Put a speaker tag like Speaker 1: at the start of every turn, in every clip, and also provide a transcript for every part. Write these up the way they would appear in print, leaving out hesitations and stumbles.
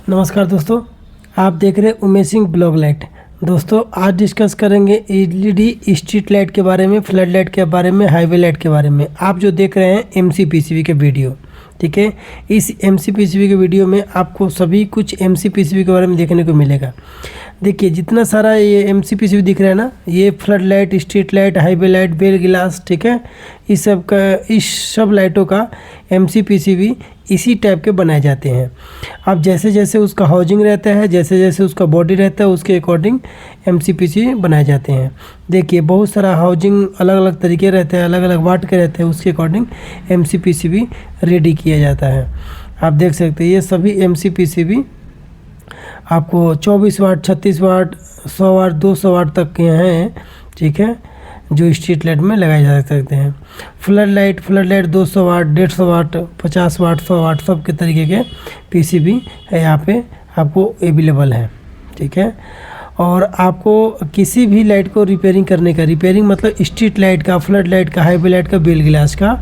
Speaker 1: नमस्कार दोस्तों, आप देख रहे हैं उमेसिंग ब्लॉग लाइट। दोस्तों आज डिस्कस करेंगे एलईडी स्ट्रीट लाइट के बारे में, फ्लड लाइट के बारे में, हाईवे लाइट के बारे में। आप जो देख रहे हैं एमसीपीसीबी के वीडियो, ठीक है। इस एमसीपीसीबी के वीडियो में आपको सभी कुछ एमसीपीसीबी के बारे में देखने को मिलेगा। देखिए जितना सारा ये एमसीपीसीबी दिख रहा है ना, ये flood light, street light, highway light, bell गिलास, ठीक है। इस सब लाइटों का एमसीपीसीबी इसी टाइप के बनाए जाते हैं। अब जैसे जैसे उसका हाउजिंग रहता है, जैसे जैसे उसका बॉडी रहता है, उसके अकॉर्डिंग एमसीपीसीबी बनाए जाते हैं। देखिए बहुत सारा हाउजिंग अलग अलग तरीके रहते हैं, अलग अलग वाट के रहते हैं, उसके अकॉर्डिंग एमसीपीसीबी रेडी किया जाता है। आप देख सकते हैं ये सभी एमसीपीसीबी आपको 24 वाट, 36 वाट, 100 वाट, 200 वाट तक के हैं, ठीक है, जो स्ट्रीट लाइट में लगाए जा सकते हैं। फ्लड लाइट 200 वाट, 150 वाट, 50 वाट, 100 वाट, सब के तरीके के पीसीबी है यहाँ पे आपको अवेलेबल है, ठीक है। और आपको किसी भी लाइट को रिपेयरिंग करने का, रिपेयरिंग मतलब स्ट्रीट लाइट का, फ्लड लाइट का, हाईवे लाइट का, बेल गिलास का,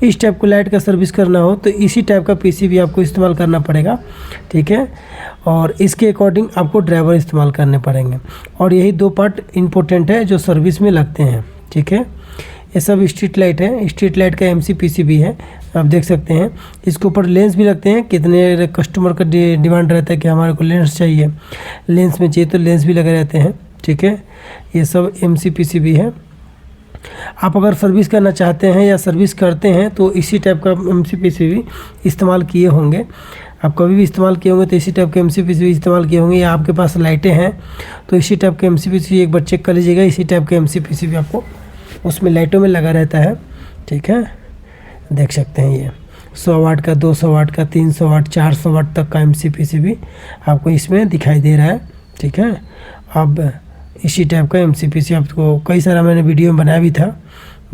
Speaker 1: इस टाइप को लाइट का सर्विस करना हो तो इसी टाइप का पीसीबी आपको इस्तेमाल करना पड़ेगा, ठीक है। और इसके अकॉर्डिंग आपको ड्राइवर इस्तेमाल करने पड़ेंगे। और यही दो पार्ट इम्पोर्टेंट है जो सर्विस में लगते हैं, ठीक है। ये सब स्ट्रीट लाइट है, स्ट्रीट लाइट का एमसीपीसीबी है, आप देख सकते हैं। इसके ऊपर लेंस भी लगते हैं। कितने कस्टमर का डिमांड रहता है कि हमारे को लेंस चाहिए, लेंस में चाहिए तो लेंस भी लगे रहते हैं, ठीक है। ये सब एमसीपीसीबी है। आप अगर सर्विस करना चाहते हैं या सर्विस करते हैं तो इसी टाइप का एमसीपीसीबी इस्तेमाल किए होंगे। आप कभी भी इस्तेमाल किए होंगे तो इसी टाइप के एमसीपीसीबी इस्तेमाल किए होंगे, या आपके पास लाइटें हैं तो इसी टाइप के एमसीपीसीबी एक बार चेक कर लीजिएगा। इसी टाइप के एमसीपीसीबी आपको उसमें लाइटों में लगा रहता है, ठीक है। देख सकते हैं ये 100 वाट का, 200 वाट का, 300 वाट, 400 वाट तक का एमसीपीसीबी आपको इसमें दिखाई दे रहा है, ठीक है। अब इसी टाइप का एमसीपीसी आपको कई सारा मैंने वीडियो में बनाया भी था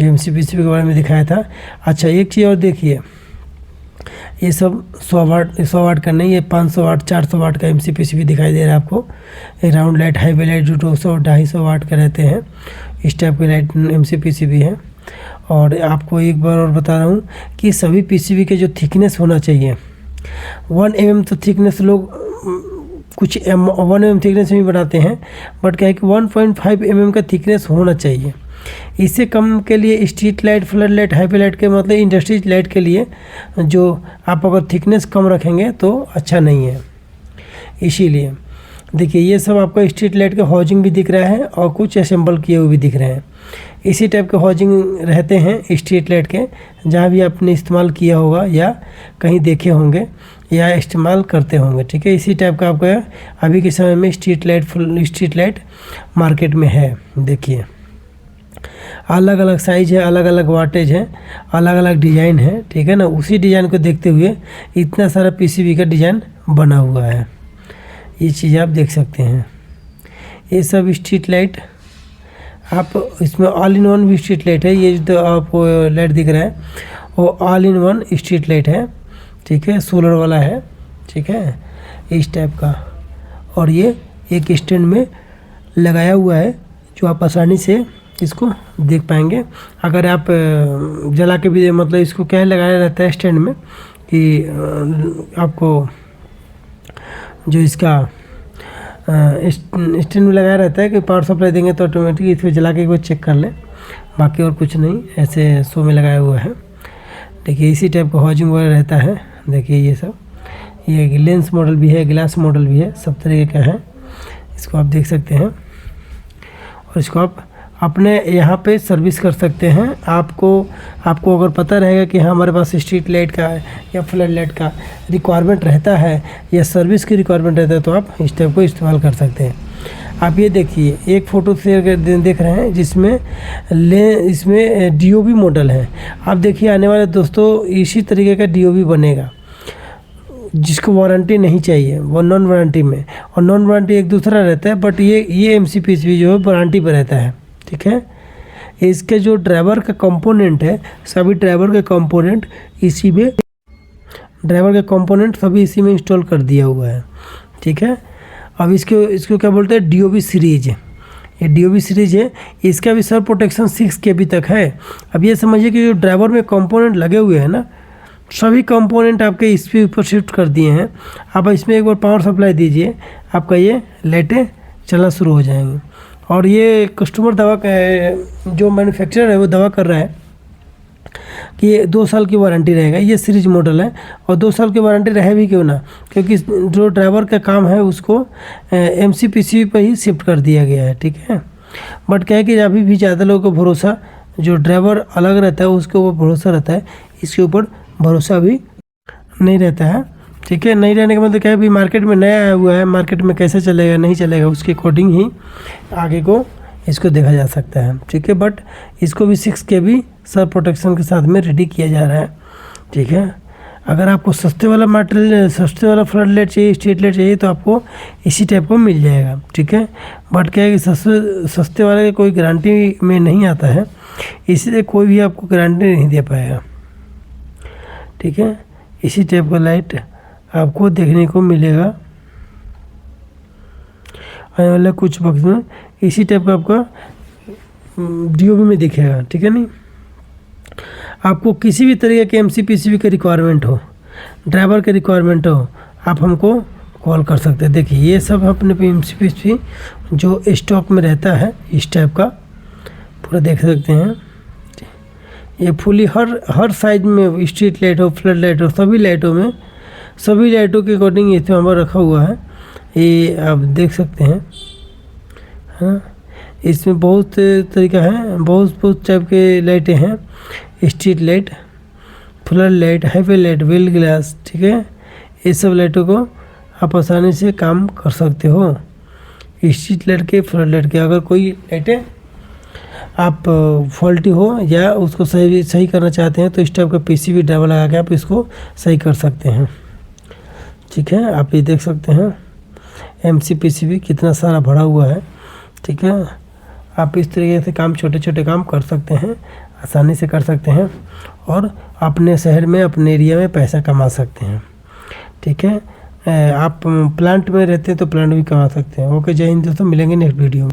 Speaker 1: जो एमसीपीसीबी के बारे में दिखाया था। अच्छा एक चीज़ और देखिए, ये सब 100 वाट का नहीं, ये 500 वाट, 400 वाट का एमसीपीसीबी दिखाई दे रहा है आपको। ये राउंड लाइट, हाईवे लाइट जो 200 250 वाट का रहते हैं, इस टाइप की लाइट एमसीपीसीबी है। और आपको एक बार और बता रहा हूँ कि सभी पीसीबी के जो थिकनेस होना चाहिए 1 mm तो थिकनेस लोग कुछ 1 mm थिकनेस में बनाते हैं, बट क्या है कि 1.5 mm का थिकनेस होना चाहिए। इससे कम के लिए street light, flood light, highway light के मतलब इंडस्ट्रीज लाइट के लिए जो आप अगर थिकनेस कम रखेंगे तो अच्छा नहीं है। इसीलिए देखिए ये सब आपका स्ट्रीट लाइट के हाउजिंग भी दिख रहा है और कुछ असेंबल किए हुए भी दिख रहे हैं। इसी टाइप के हाउजिंग रहते हैं स्ट्रीट लाइट के, जहाँ भी आपने इस्तेमाल किया होगा या कहीं देखे होंगे या इस्तेमाल करते होंगे, ठीक है। इसी टाइप का आपका अभी के समय में स्ट्रीट लाइट मार्केट में है। देखिए अलग अलग साइज़ है, अलग अलग वाटेज है, अलग अलग डिज़ाइन है, ठीक है ना। उसी डिज़ाइन को देखते हुए इतना सारा पीसीबी का डिज़ाइन बना हुआ है, ये चीज़ आप देख सकते हैं। ये सब स्ट्रीट लाइट आप इसमें ऑल इन वन भी स्ट्रीट लाइट है। ये जो आपको लाइट दिख रहा है वो all in one street light है, ठीक है, सोलर वाला है, ठीक है, इस टाइप का। और ये एक स्टैंड में लगाया हुआ है जो आप आसानी से इसको देख पाएंगे। अगर आप जला के भी, मतलब इसको क्या लगाया रहता है स्टैंड में कि आपको जो इसका स्टैंड में लगाया रहता है कि पावर सप्लाई देंगे तो ऑटोमेटिक इसमें जला के एक बार चेक कर लें, बाकी और कुछ नहीं, ऐसे शो में लगाया हुआ है। देखिए इसी टाइप का हाउजिंग वगैरह रहता है। देखिए ये सब, ये लेंस मॉडल भी है, ग्लास मॉडल भी है, सब तरीके का है। इसको आप देख सकते हैं और इसको आप अपने यहाँ पे सर्विस कर सकते हैं। आपको अगर पता रहेगा कि हाँ हमारे पास स्ट्रीट लाइट का या फ्लड लाइट का रिक्वायरमेंट रहता है या सर्विस की रिक्वायरमेंट रहता है तो आप इस टाइप को इस्तेमाल कर सकते हैं। आप ये देखिए एक फ़ोटो से देख रहे हैं जिसमें इसमें डीओबी मॉडल है। आप देखिए आने वाले दोस्तों इसी तरीके का डीओबी बनेगा जिसको वारंटी नहीं चाहिए, वो नॉन वारंटी में, और नॉन वारंटी एक दूसरा रहता है, बट ये एमसीपीसीबी जो है वारंटी पर रहता है, ठीक है। इसके जो ड्राइवर का कंपोनेंट है, सभी ड्राइवर के कंपोनेंट इसी में, सभी इसी में इंस्टॉल कर दिया हुआ है, ठीक है। अब इसको क्या बोलते हैं, डीओबी सीरीज। ये डीओबी सीरीज है, इसका भी सर प्रोटेक्शन 6 KB तक है। अब ये समझिए कि जो ड्राइवर में कंपोनेंट लगे हुए हैं ना, सभी कंपोनेंट आपके इस पे ऊपर शिफ्ट कर दिए हैं। आप इसमें एक बार पावर सप्लाई दीजिए, आपका ये लाइटें चलना शुरू हो जाएंगी। और ये कस्टमर जो मैन्युफैक्चरर है वो दावा कर रहा है कि ये 2 साल की वारंटी रहेगा। ये सीरीज मॉडल है और 2 साल की वारंटी रहे भी क्यों ना, क्योंकि जो ड्राइवर का काम है उसको MCPCB पर ही शिफ्ट कर दिया गया है, ठीक है। बट क्या है कि अभी भी ज़्यादा लोगों को भरोसा, जो ड्राइवर अलग रहता है उसके ऊपर भरोसा रहता है, इसके ऊपर भरोसा भी नहीं रहता है, ठीक है। नहीं रहने का मतलब क्या है, भी मार्केट में नया आया हुआ है, मार्केट में कैसे चलेगा नहीं चलेगा उसके अकॉर्डिंग ही आगे को इसको देखा जा सकता है, ठीक है। बट इसको भी 6 KB सब प्रोटेक्शन के साथ में रेडी किया जा रहा है, ठीक है। अगर आपको सस्ते वाला मटेरियल, सस्ते वाला फ्लड लाइट चाहिए, स्ट्रीट लाइट चाहिए, तो आपको इसी टाइप को मिल जाएगा, ठीक है। बट क्या है कि सस्ते वाले की कोई गारंटी में नहीं आता है, इसलिए कोई भी आपको गारंटी नहीं दे पाएगा, ठीक है। इसी टाइप का लाइट आपको देखने को मिलेगा आने वाले कुछ वक्त में। इसी टाइप का आपका DOB में दिखेगा, ठीक है। नहीं, आपको किसी भी तरीके के MCPCB का रिक्वायरमेंट हो, ड्राइवर का रिक्वायरमेंट हो, आप हमको कॉल कर सकते हैं। देखिए ये सब अपने पे MCPCB जो स्टॉक में रहता है इस टाइप का पूरा देख सकते हैं। ये फुली हर साइज में, स्ट्रीट लाइट हो, फ्लड लाइट हो, सभी लाइटों में, सभी लाइटों के अकॉर्डिंग इसमें हमारा रखा हुआ है, ये आप देख सकते हैं। हाँ, इसमें बहुत तरीका है, बहुत टाइप के लाइटें हैं, street light, flood light, highway light, wheel glass, ठीक है। ये सब लाइटों को आप आसानी से काम कर सकते हो, स्ट्रीट लाइट के, फ्लड लाइट के। अगर कोई लाइटें आप फॉल्टी हो या उसको सही करना चाहते हैं तो इस टाइप का PCB ड्राइवर लगा के आप इसको सही कर सकते हैं, ठीक है। आप ये देख सकते हैं MCPCB कितना सारा भरा हुआ है, ठीक है। आप इस तरीके से काम, छोटे छोटे काम कर सकते हैं, आसानी से कर सकते हैं और अपने शहर में, अपने एरिया में पैसा कमा सकते हैं, ठीक है। आप प्लांट में रहते हैं तो प्लांट भी कमा सकते हैं। ओके, जय हिंद दोस्तों, मिलेंगे नेक्स्ट वीडियो में।